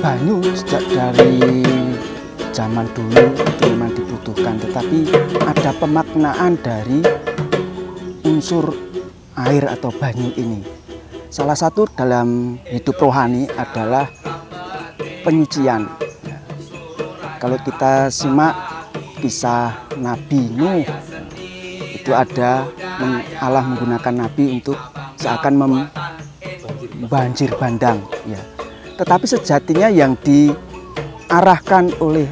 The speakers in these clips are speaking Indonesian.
banyu sejak dari zaman dulu itu memang dibutuhkan, tetapi ada pemaknaan dari unsur air atau banyu ini. Salah satu dalam hidup rohani adalah penyucian. Kalau kita simak kisah Nabi Nuh, itu ada Allah menggunakan Nabi untuk seakan membanjir bandang. Ya. Tetapi sejatinya yang diarahkan oleh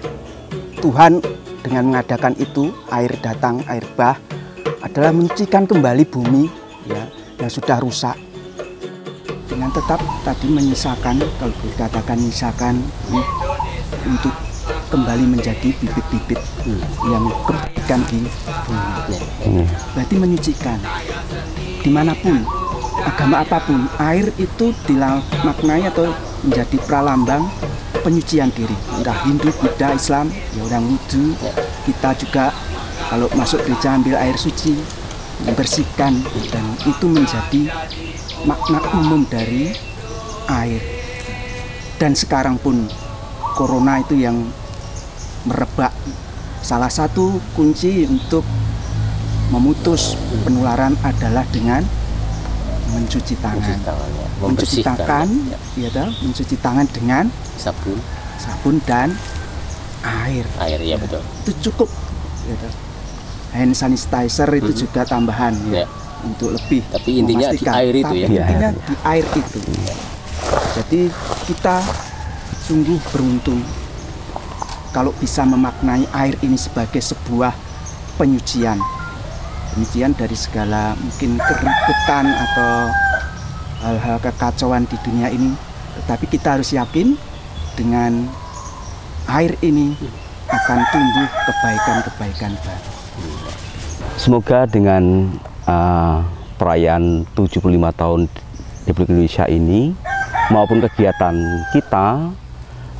Tuhan dengan mengadakan itu, air datang, air bah, adalah menyucikan kembali bumi ya, yang sudah rusak. Dengan tetap tadi menyisakan, kalau dikatakan menyisakan untuk kembali menjadi bibit-bibit yang kebaikan di bumi. Berarti menyucikan. Dimanapun, agama apapun, air itu dimaknai atau menjadi pralambang penyucian diri. Entah Hindu, Buddha, Islam, ya orang wudhu. Kita juga kalau masuk gereja ambil air suci, membersihkan, dan itu menjadi makna umum dari air. Dan sekarang pun corona itu yang merebak. Salah satu kunci untuk memutus penularan adalah dengan mencuci tangan. Mencuci tangan, ya toh, mencuci tangan dengan sabun dan air. Air ya betul. Itu cukup. Ya toh. Hand sanitizer itu juga tambahan ya, untuk lebih. Tapi intinya di air itu ya. Intinya di air itu. Jadi kita sungguh beruntung kalau bisa memaknai air ini sebagai sebuah penyucian. Penyucian dari segala mungkin keributan atau hal-hal kekacauan di dunia ini. Tetapi kita harus yakin dengan air ini akan tumbuh kebaikan-kebaikan baru. Semoga dengan perayaan 75 tahun Republik Indonesia ini maupun kegiatan kita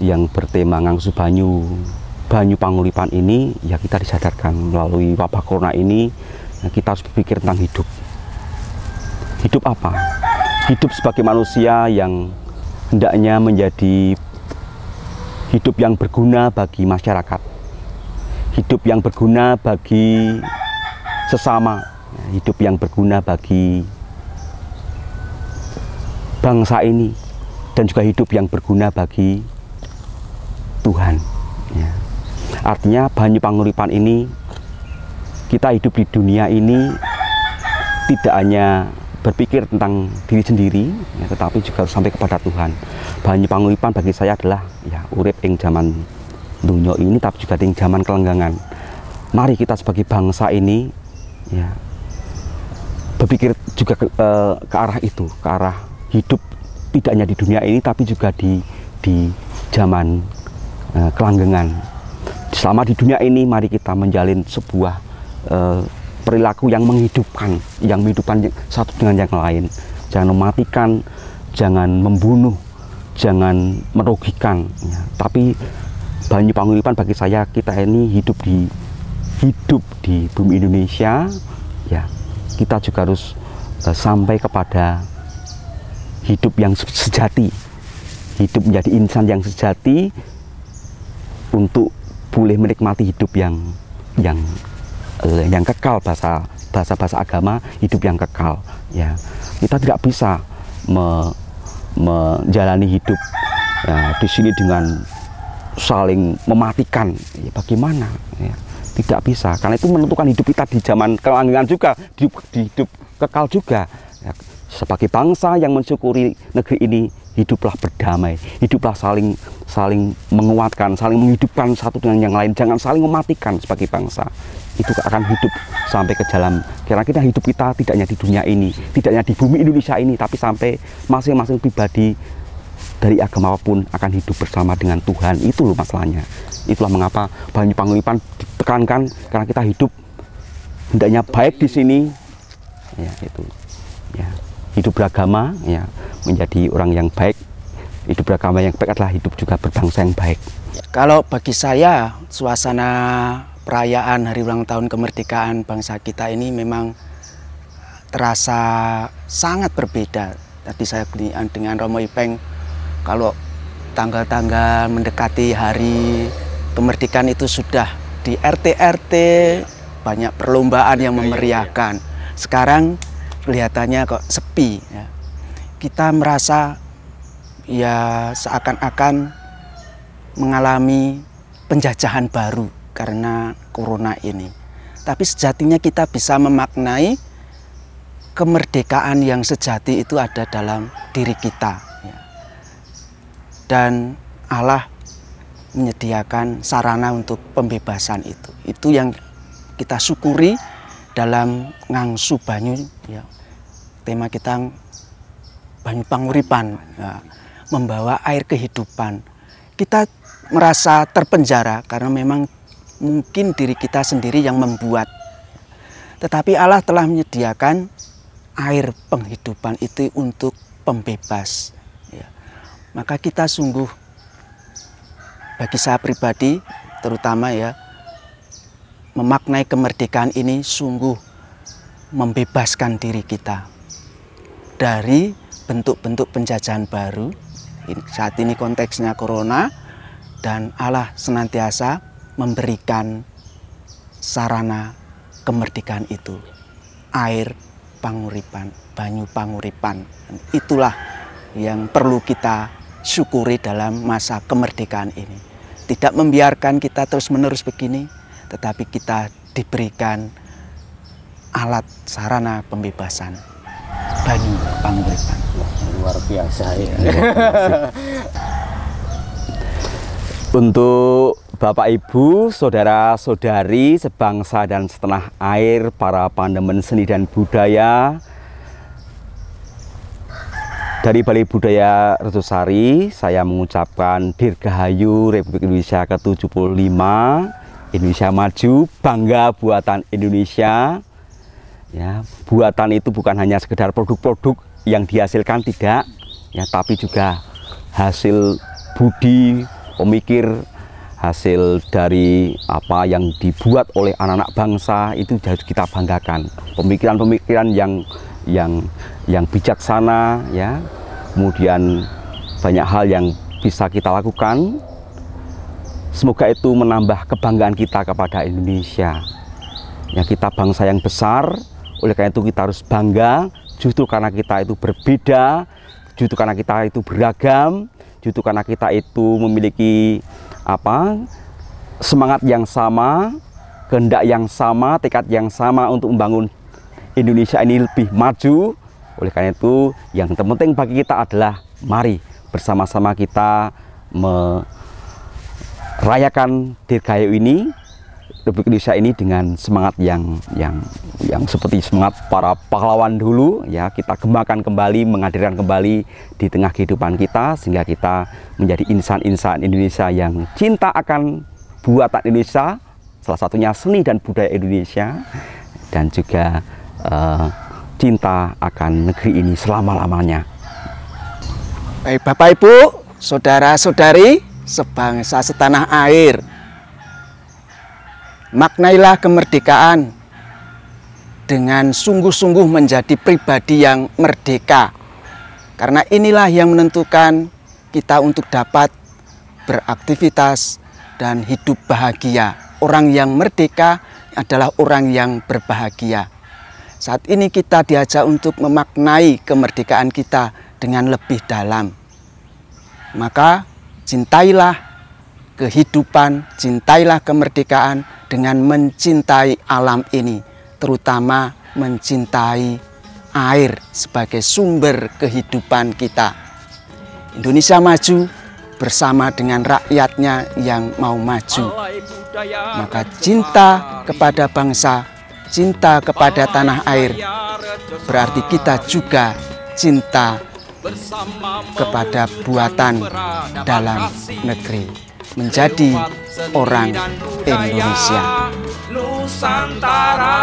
yang bertema Ngangsu Banyu Panguripan ini, ya kita disadarkan melalui wabah corona ini, kita harus berpikir tentang hidup. Hidup apa? Hidup sebagai manusia yang hendaknya menjadi hidup yang berguna bagi masyarakat, hidup yang berguna bagi sesama, hidup yang berguna bagi bangsa ini, dan juga hidup yang berguna bagi Tuhan. Ya. Artinya Banyu Panguripan ini, kita hidup di dunia ini tidak hanya berpikir tentang diri sendiri, ya, tetapi juga harus sampai kepada Tuhan. Banyu Panguripan bagi saya adalah ya urip ing zaman dunia ini, tapi juga ing zaman kelenggangan. Mari kita sebagai bangsa ini ya berpikir juga ke arah itu, ke arah hidup tidak hanya di dunia ini, tapi juga di zaman kelanggengan. Selama di dunia ini, mari kita menjalin sebuah perilaku yang menghidupkan satu dengan yang lain. Jangan mematikan, jangan membunuh, jangan merugikan. Ya. Tapi Banyu Panguripan bagi saya, kita ini hidup di bumi Indonesia. Ya, kita juga harus sampai kepada hidup yang sejati, hidup menjadi insan yang sejati, untuk boleh menikmati hidup yang kekal, bahasa agama, hidup yang kekal. Ya, kita tidak bisa menjalani hidup ya, di sini dengan saling mematikan. Ya, bagaimana? Ya, tidak bisa, karena itu menentukan hidup kita di zaman kelanggengan juga, di hidup kekal juga. Ya, sebagai bangsa yang mensyukuri negeri ini, hiduplah berdamai, hiduplah saling menguatkan, saling menghidupkan satu dengan yang lain, jangan saling mematikan sebagai bangsa. Itu akan hidup sampai ke dalam, kira-kira hidup kita tidak hanya di dunia ini, tidak hanya di bumi Indonesia ini, tapi sampai masing-masing pribadi dari agama apapun akan hidup bersama dengan Tuhan. Itu loh masalahnya. Itulah mengapa Banyu Panguripan ditekankan, karena kita hidup hendaknya baik di sini. Ya, itu. Ya, hidup beragama, ya, menjadi orang yang baik. Hidup beragama yang baik adalah hidup juga berbangsa yang baik. Kalau bagi saya, suasana perayaan hari ulang tahun kemerdekaan bangsa kita ini memang terasa sangat berbeda. Tadi saya dengan Romo Ipeng, kalau tanggal-tanggal mendekati hari kemerdekaan itu sudah di RT-RT banyak perlombaan yang memeriahkan. Sekarang kelihatannya kok sepi. Ya. Kita merasa ya seakan-akan mengalami penjajahan baru karena corona ini. Tapi sejatinya kita bisa memaknai kemerdekaan yang sejati itu ada dalam diri kita. Ya. Dan Allah menyediakan sarana untuk pembebasan itu. Itu yang kita syukuri dalam ngangsu banyu. Ya. Tema kita banyu panguripan, ya. Membawa air kehidupan. Kita merasa terpenjara karena memang mungkin diri kita sendiri yang membuat. Tetapi Allah telah menyediakan air penghidupan itu untuk pembebas. Ya. Maka kita sungguh, bagi saya pribadi terutama ya, memaknai kemerdekaan ini sungguh membebaskan diri kita dari bentuk-bentuk penjajahan baru. Saat ini konteksnya corona, dan Allah senantiasa memberikan sarana kemerdekaan itu, air panguripan, banyu panguripan. Itulah yang perlu kita syukuri dalam masa kemerdekaan ini. Tidak membiarkan kita terus-menerus begini, tetapi kita diberikan alat sarana pembebasan, banyu panguripan. Luar biasa ya. Untuk Bapak Ibu, saudara-saudari sebangsa dan setanah air, para pandemen seni dan budaya, dari Balai Budaya Rejosari, saya mengucapkan Dirgahayu Republik Indonesia ke-75, Indonesia maju, bangga buatan Indonesia. Ya, buatan itu bukan hanya sekedar produk-produk yang dihasilkan, tidak, ya, tapi juga hasil budi, pemikir, hasil dari apa yang dibuat oleh anak-anak bangsa. Itu harus kita banggakan. Pemikiran-pemikiran yang bijaksana, ya. Kemudian banyak hal yang bisa kita lakukan. Semoga itu menambah kebanggaan kita kepada Indonesia. Ya, kita bangsa yang besar, oleh karena itu kita harus bangga. Justru karena kita itu berbeda, justru karena kita itu beragam, justru karena kita itu memiliki semangat yang sama, kehendak yang sama, tekad yang sama untuk membangun Indonesia ini lebih maju. Oleh karena itu yang terpenting bagi kita adalah mari bersama-sama kita merayakan Dirgahayu ini, Republik Indonesia ini, dengan semangat yang seperti semangat para pahlawan dulu, ya. Kita gemakan kembali, menghadirkan kembali di tengah kehidupan kita, sehingga kita menjadi insan-insan Indonesia yang cinta akan buatan Indonesia, salah satunya seni dan budaya Indonesia, dan juga cinta akan negeri ini selama-lamanya. Baik Bapak Ibu, saudara-saudari sebangsa setanah air, maknailah kemerdekaan dengan sungguh-sungguh menjadi pribadi yang merdeka. Karena inilah yang menentukan kita untuk dapat beraktivitas dan hidup bahagia. Orang yang merdeka adalah orang yang berbahagia. Saat ini kita diajak untuk memaknai kemerdekaan kita dengan lebih dalam. Maka cintailah kehidupan, cintailah kemerdekaan dengan mencintai alam ini, terutama mencintai air sebagai sumber kehidupan kita. Indonesia maju bersama dengan rakyatnya yang mau maju. Maka cinta kepada bangsa, cinta kepada tanah air, berarti kita juga cinta kepada buatan dalam negeri, menjadi orang Indonesia. Nusantara.